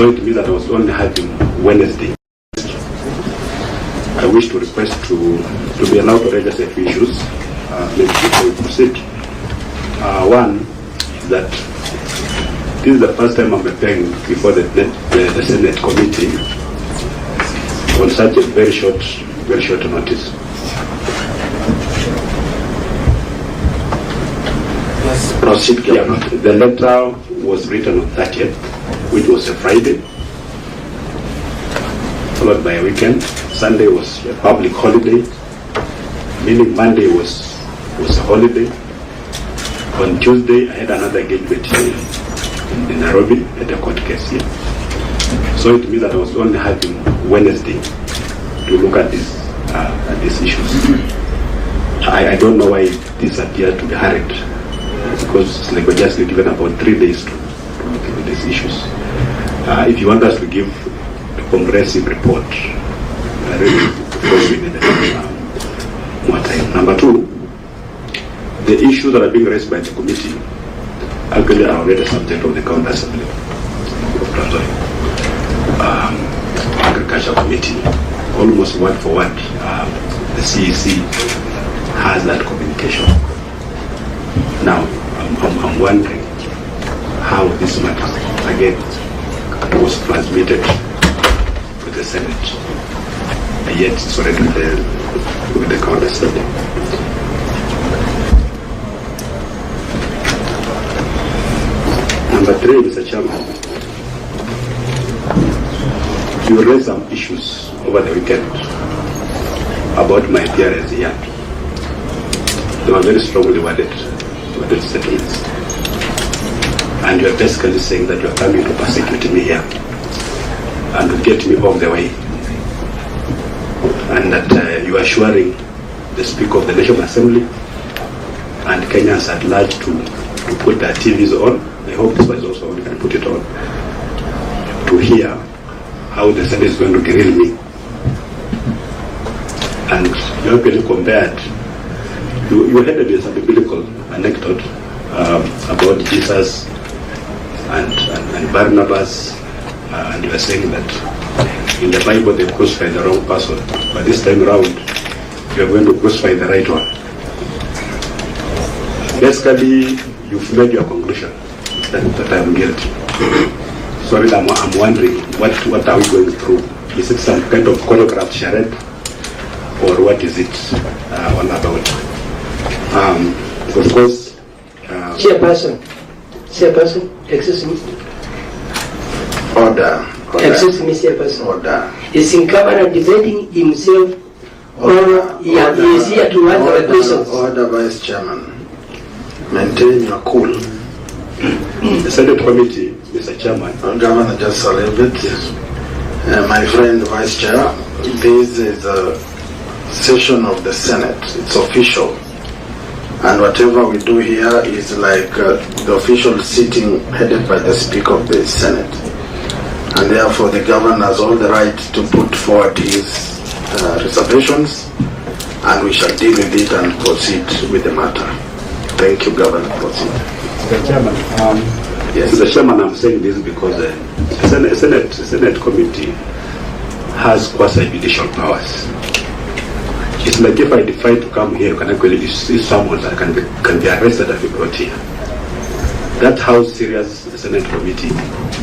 So it means that I was only having Wednesday. I wish to request to be allowed to raise a few issues. Maybe before we proceed. One is that this is the first time I'm appearing before the Senate committee on such a very short notice. Yes, proceed. Yeah, the letter was written on 30th, which was a Friday, followed by a weekend. Sunday was a public holiday, meaning Monday was a holiday. On Tuesday, I had another engagement in Nairobi at a court case here. So it means that I was only having Wednesday to look at these issues. I don't know why this appeared to be hurried, because like we're just given about 3 days to look into these issues. If you want us to give a comprehensive report, I really propose we need more time. Number two, the issues that are being raised by the committee actually are already subject of the County Assembly of Trans-Nzoia Agriculture Committee. Almost word for word, the CEC has that communication. Now, I'm wondering how this matter, again, was transmitted to the Senate, and yet it's already with the County Assembly. Number three, Mr. Chairman, you raised some issues over the weekend about my appearance here. They were very strongly worded statements. And you are basically saying that you are coming to persecute me here and to get me off the way. And that you are assuring the Speaker of the National Assembly and Kenyans at large to put their TVs on. I hope this one is also on, you can put it on, to hear how the Senate is going to grill me. And you actually compared, you had a biblical anecdote about Jesus and Barnabas, and you were saying that in the Bible they crucified the wrong person, but this time around you are going to crucify the right one. Basically, you've made your conclusion that I'm guilty. Sorry, I'm wondering what are we going through? Is it some kind of choreographed charade, or what is it all about? Of course. Chairperson, excuse me. Order. Excuse me, Chairperson. Order. Is incapable defending himself, or he is here to answer the questions? Order, Vice Chairman. Maintain your cool. The Senate Committee, Mr. Chairman. Governor, just a little bit. Yes. My friend, Vice Chair, this is a session of the Senate. It's official. And whatever we do here is like the official sitting headed by the Speaker of the Senate. And therefore the Governor has all the right to put forward his reservations, and we shall deal with it and proceed with the matter. Thank you, Governor. Proceed. Mr. Chairman, yes. Mr. Chairman, I'm saying this because the Senate Committee has quasi-judicial powers. It's like if I decide to come here, you can actually see someone that can be arrested and be brought here. That's how serious the Senate Committee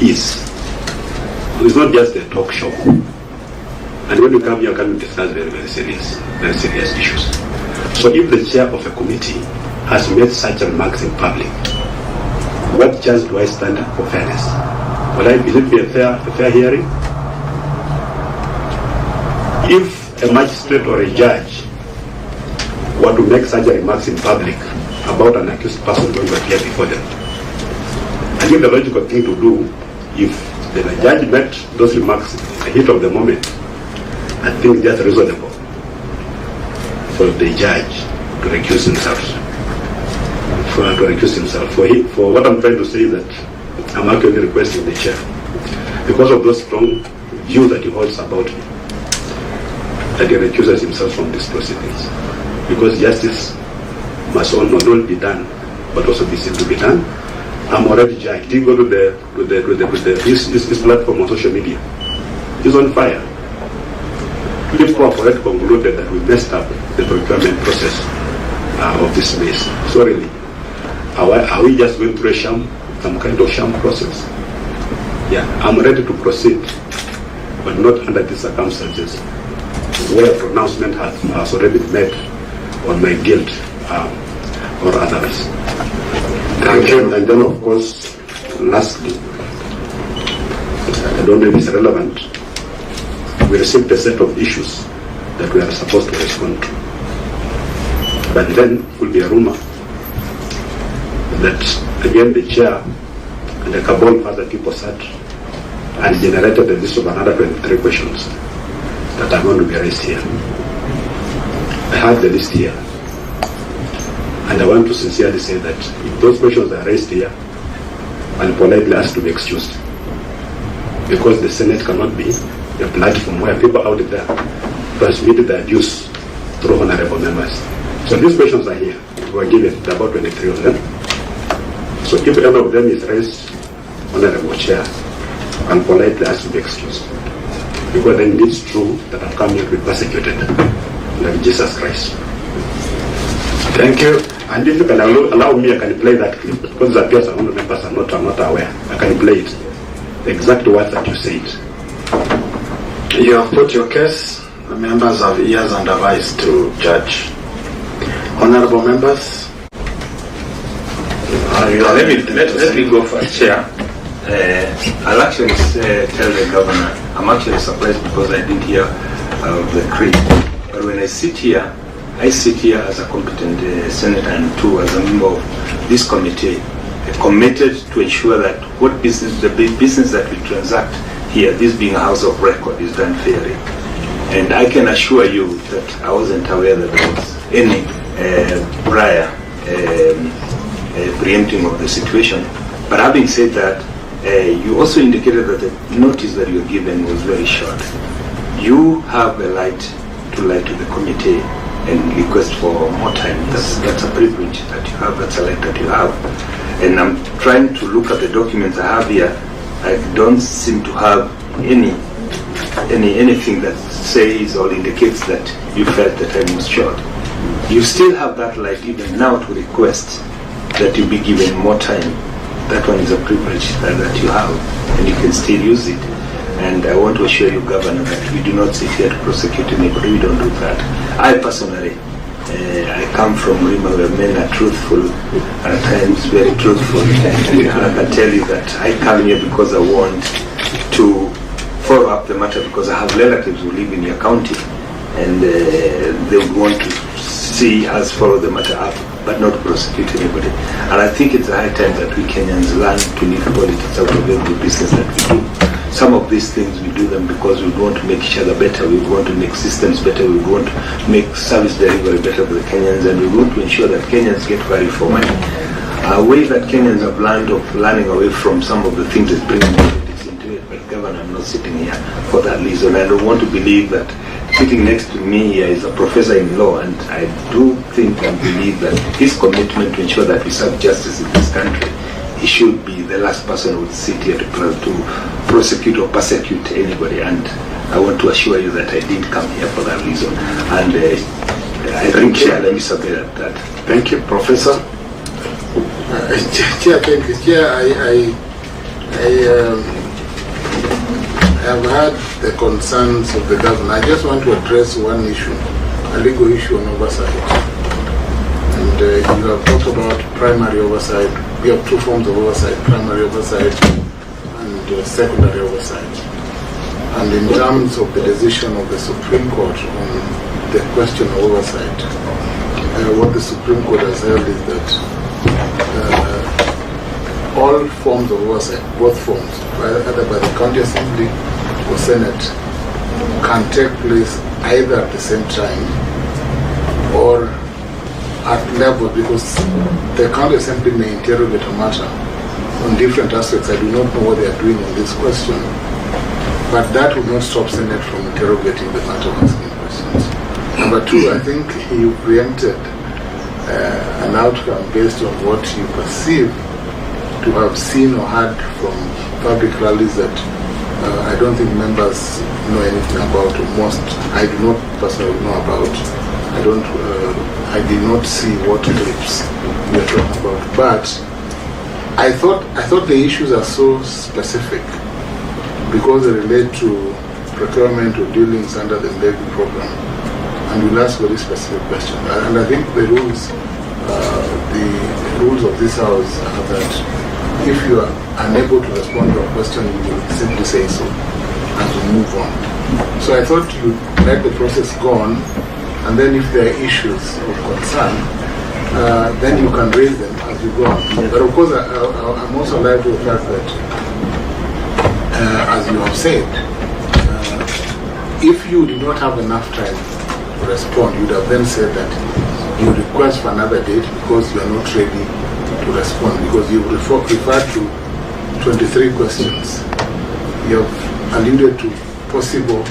is. It's not just a talk show. And when you come here, you can discuss very serious issues. So if the chair of a committee has made such remarks in public, what chance do I stand for fairness? Will it be a fair hearing? If a magistrate or a judge were to make such remarks in public about an accused person going to appear before them, I think the logical thing to do, if the judge made those remarks in the heat of the moment, I think it's just reasonable for the judge to recuse himself. For what I'm trying to say is that I'm actually requesting the chair, because of those strong views that he holds about me, that he recuses himself from these proceedings. Because justice must not only be done, but also be seen to be done. I'm already jacked. You go to his platform on social media. He's on fire. The Prof already concluded that we messed up the procurement process of this mess. So really, are we just going through some kind of sham process? Yeah, I'm ready to proceed, but not under these circumstances where a pronouncement has already been made on my guilt or others. Thank you. And then, of course, lastly, I don't know if it's relevant, we received a set of issues that we are supposed to respond to. But then will be a rumor that, again, the chair and a cabal of other people sat and generated a list of another 23 questions that are going to be raised here. I have the list here. And I want to sincerely say that if those questions are raised here, and politely asked to be excused, because the Senate cannot be a platform where people out there transmit the abuse through honorable members. So these questions are here. We were given about 23 of them. So if any of them is raised, honorable chair, and politely asked to be excused, because then it's true that I've come here to be persecuted like Jesus Christ. Thank you. And if you can allow me, I can play that clip, because it appears some members are not aware. I can play it. The exact words that you said. You have put your case. The members have ears and have eyes to judge. Honorable members. Let me go first, Chair. I'll actually tell the governor, I'm actually surprised because I didn't hear the creed. But when I sit here as a competent senator and too as a member of this committee, committed to ensure that the business that we transact here, this being a house of record, is done fairly. And I can assure you that I wasn't aware that there was any prior preempting of the situation. But having said that, you also indicated that the notice that you were given was very short. You have a right to lie to the committee and request for more time. That's a privilege that you have, that's a right that you have. And I'm trying to look at the documents I have here. I don't seem to have anything that says or indicates that you felt the time was short. You still have that right even now to request that you be given more time. That one is a privilege that you have, and you can still use it. And I want to assure you, Governor, that we do not sit here to prosecute anybody. We don't do that. I personally, I come from Rima where men are truthful, and at times very truthful. And I can tell you that I come here because I want to follow up the matter, because I have relatives who live in your county, and they would want to see us follow the matter up, but not prosecute anybody. And I think it's a high time that we Kenyans learn to leave politics out of every business that we do. Some of these things we do them because we want to make each other better, we want to make systems better, we want to make service delivery better for the Kenyans, and we want to ensure that Kenyans get value for money. A way that Kenyans have learned of learning away from some of the things that bring politics into it. But Governor, I'm not sitting here for that reason. I don't want to believe that sitting next to me here is a professor in law, and I do think and believe that his commitment to ensure that we serve justice in this country, he should be the last person who would sit here to prosecute or persecute anybody. And I want to assure you that I didn't come here for that reason. And I think, Chair, let me submit that. Thank you, Professor. Chair, thank you. Chair, I have heard the concerns of the governor. I just want to address one issue, a legal issue on oversight. And you have talked about primary oversight. We have two forms of oversight, primary oversight and secondary oversight. And in terms of the decision of the Supreme Court on the question of oversight, what the Supreme Court has held is that all forms of oversight, both forms, either by the County Assembly or Senate, can take place either at the same time or at level, because the County Assembly may interrogate a matter on different aspects. I do not know what they are doing on this question, but that would not stop Senate from interrogating the matter of asking questions. Number two, I think you preempted an outcome based on what you perceive to to have seen or heard from public rallies that I don't think members know anything about. Most I do not personally know about. I did not see what clips we are talking about. But I thought the issues are so specific because they relate to procurement or dealings under the levy program, and we'll ask very specific questions. And I think the rules of this house are that if you are unable to respond to a question, you will simply say so and we move on. So I thought you let the process go on, and then if there are issues of concern, then you can raise them as you go on. But of course, I'm also alive to the fact that, as you have said, if you did not have enough time to respond, you would have then said that you request for another date because you are not ready to respond, because you referred to 23 questions. You have alluded to possible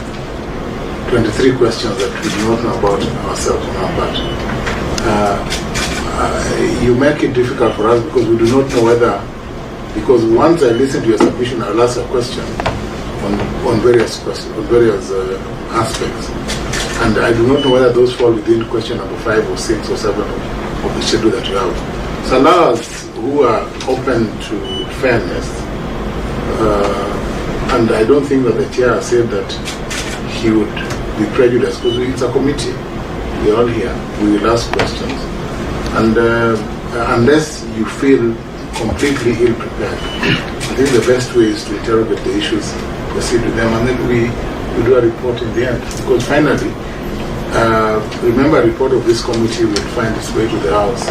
23 questions that we do not know about ourselves on our part. You make it difficult for us because we do not know whether, because once I listen to your submission, I'll ask a question on various questions, on various aspects. And I do not know whether those fall within question number 5 or 6 or 7 of the schedule that you have. So allow us who are open to fairness, and I don't think that the chair said that he would be prejudiced because it's a committee. We are all here. We will ask questions. And unless you feel completely ill-prepared, I think the best way is to interrogate the issues, proceed with them, and then we do a report in the end. Because finally, remember, a report of this committee will find its way to the House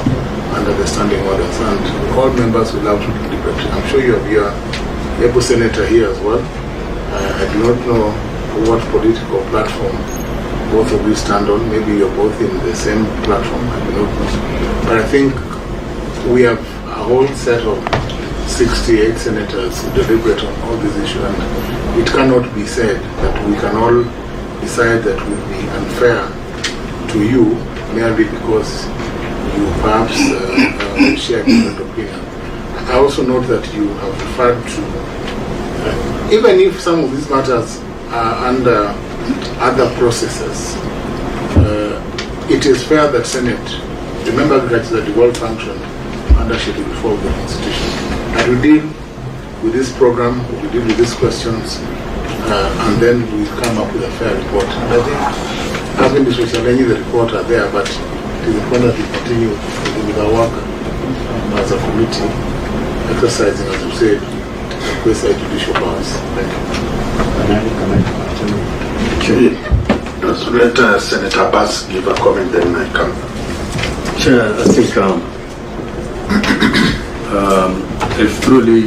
under the standing orders, and all members will have to deliberate. I'm sure you have your able senator here as well. I do not know what political platform both of you stand on. Maybe you're both in the same platform, I do not know. But I think we have a whole set of 68 senators who deliberate on all these issues, and it cannot be said that we can all decide that would be unfair to you merely because you perhaps share different opinion. I also note that you have referred to, even if some of these matters are under other processes, it is fair that Senate, remember that the devolved function under Schedule 4 of the Constitution, that we deal with this program, we deal with these questions, and then we come up with a fair report. And I think having the socializing the report are there, but it is important that we continue with our work as a committee, exercising, as you said, quasi judicial powers. Thank you. Let's let Senator Bass give a comment, then I come. Chair, I think if truly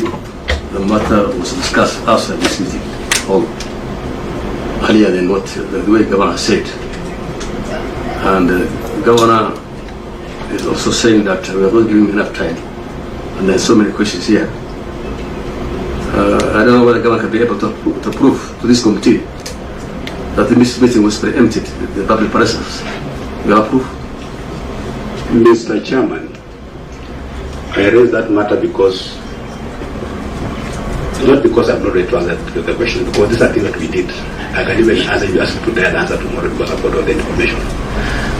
the matter was discussed outside this meeting, or earlier than what the way Governor said, and the Governor is also saying that we are not giving him enough time, and there are so many questions here. I don't know whether the Governor can be able to prove to this committee that this meeting was preempted, the public presence. You have proof? Mr. Chairman, I raised that matter because, not because I'm not ready to answer the question, because these are things that we did. I can even answer you, ask you today and answer tomorrow because I've got all the information.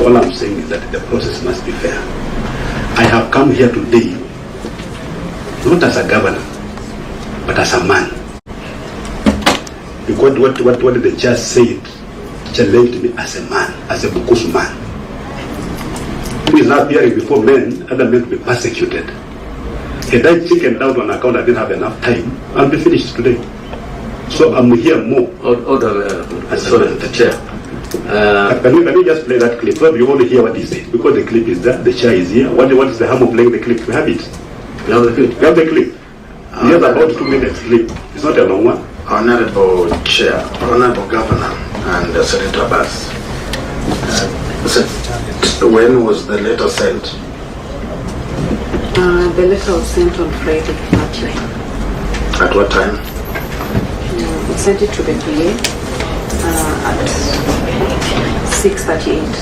All I'm saying is that the process must be fair. I have come here today, not as a governor, but as a man. Because what the judge said challenged me as a man, as a Bukusu man. Who is now appearing before men, other men to be persecuted. Had I chickened out on account I didn't have enough time, I'll be finished today. So I'm here more. Sorry, the chair. Can you just play that clip? So you only hear what he said. Because the clip is there, the chair is here. What is the harm of playing the clip? We have it. You have the clip? We have the clip. He has about 2 minutes clip. It's not a long one. Honorable Chair, Honorable Governor, and Senator Bass. When was the letter sent? The letter was sent on Friday at 9. At what time? We sent it to the PA at 6:38.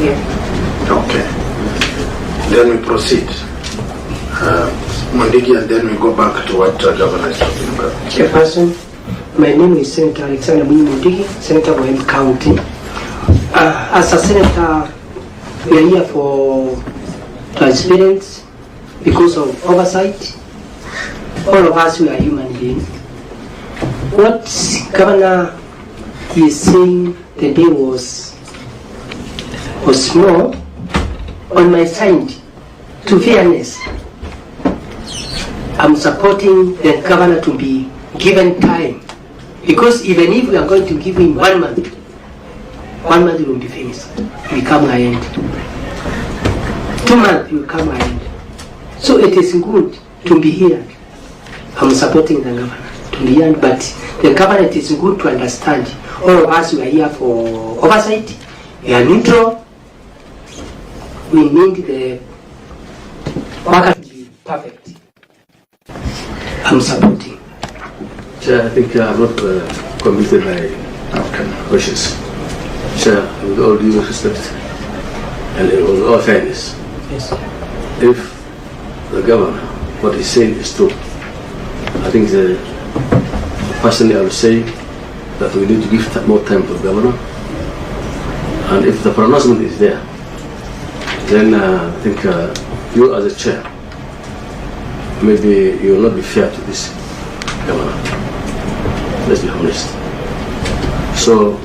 Yeah. Okay. Then we proceed. Mondigi, and then we go back to what Governor is talking about. Chairperson, my name is Senator Alexander Mundigi, Senator of M County. As a senator, we are here for transparency because of oversight. All of us, we are human beings. What Governor is saying today was more on my side. To fairness, I'm supporting the governor to be given time, because even if we are going to give him 1 month, 1 month will be finished, will come end. 2 months will come end. So it is good to be here. I'm supporting the governor to be here, but the governor, it is good to understand. All of us, we are here for oversight. We are neutral. We need the worker to be perfect. I'm supporting. Chair, I think I'm not convinced by wishes. Chair, with all due respect and with all fairness, Yes. if the governor, what he's saying is true, I think personally I would say that we need to give more time to the governor. And if the pronouncement is there, then I think you as a chair, maybe you will not be fair to this governor. Let's be honest. So,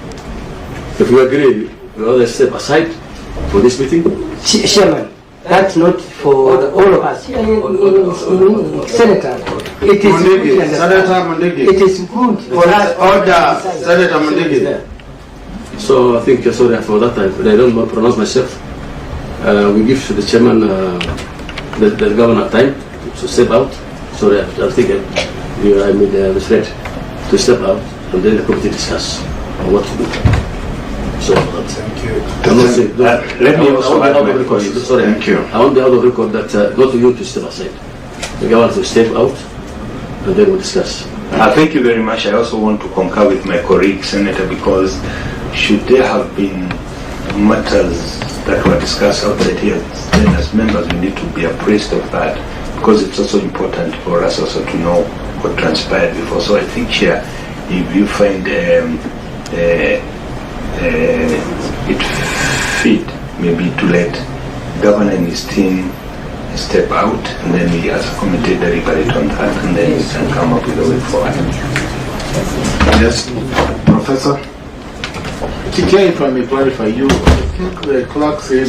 if you agree, we will step aside for this meeting. Chairman, that's not for all of us. Senator, it is good. Senator Mondigi. It is good for us. Order, Senator Mondigi. So I think, sorry for that, I don't pronounce myself. We give the chairman, the governor time to step out. Sorry, I think I made a mistake to step out, and then the committee discuss on what to do. So Thank you. I'm not saying, let me also add my voice. sorry, Thank you. I want the out of record that not you to step aside. The governor to step out, and then we'll discuss. Thank you very much. I also want to concur with my colleague, Senator, because should there have been matters that were discussed outside here, then as members we need to be appraised of that, because it's also important for us also to know what transpired before. So I think, Chair, if you find it fit maybe to let Governor and his team step out, and then we as a committee deliberate on that, and then we can come up with a way forward. Yes, Professor. Chair, if I may clarify, I think the clerk said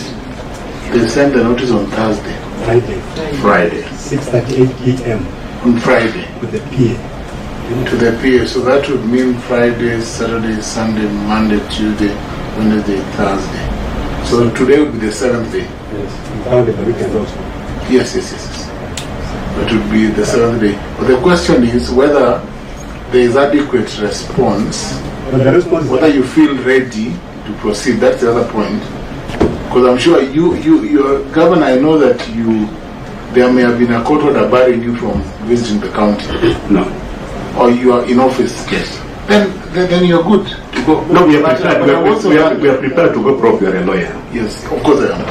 they sent the notice on Thursday. Friday. 6:38 p.m. On Friday. with the PA. To the PA, so that would mean Friday, Saturday, Sunday, Monday, Tuesday, Wednesday, Thursday. So today would be the 7th day. Yes, including the weekend also. Yes. That would be the 7th day. But the question is whether there is adequate response, But the response is whether you feel ready to proceed. That's the other point. Because I'm sure your governor, I know that there may have been a court order barring you from visiting the county. no. Or you are in office. Yes. Then you're good to go. No, we are But prepared. I also We are prepared to go probe. You are a lawyer. Yes, of course I am.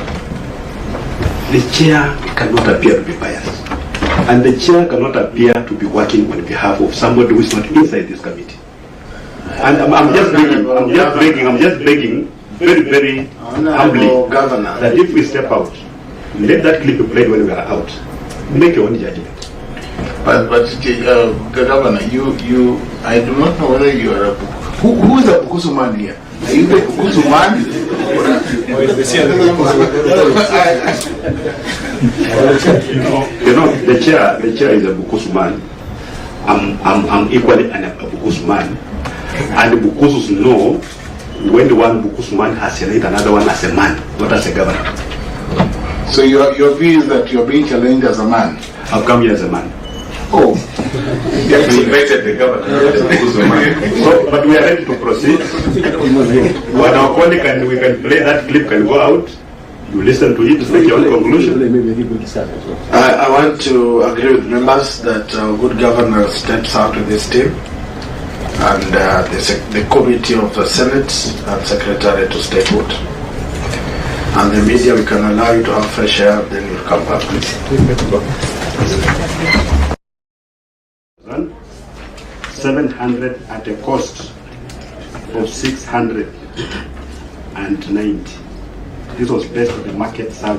The chair cannot appear to be biased, and the chair cannot appear to be working on behalf of somebody who is not inside this committee. And I'm just begging, very, very humbly, Governor. that if we step out, let that clip be played when we are out. Make your own judgment. But Governor, I do not know whether you are a who is a Bukusu man here? Are you the Bukusu man? The chair is a Bukusu man. I'm equally a Bukusu man, and the Bukusus know when the one Bukusu man has challenged another one as a man, not as a governor. So your view is that you're being challenged as a man? I've come here as a man. Oh. You have invited the governor. So, but we are ready to proceed. When our colleague we can play that clip, can go out. You listen to it, make your own conclusion. I want to agree with members that our good governor steps out with his team, and the committee of the Senate and Secretary to stay put. And the media, we can allow you to have fresh air, then you'll come back. 700 at a cost of 690. This was based on the market survey.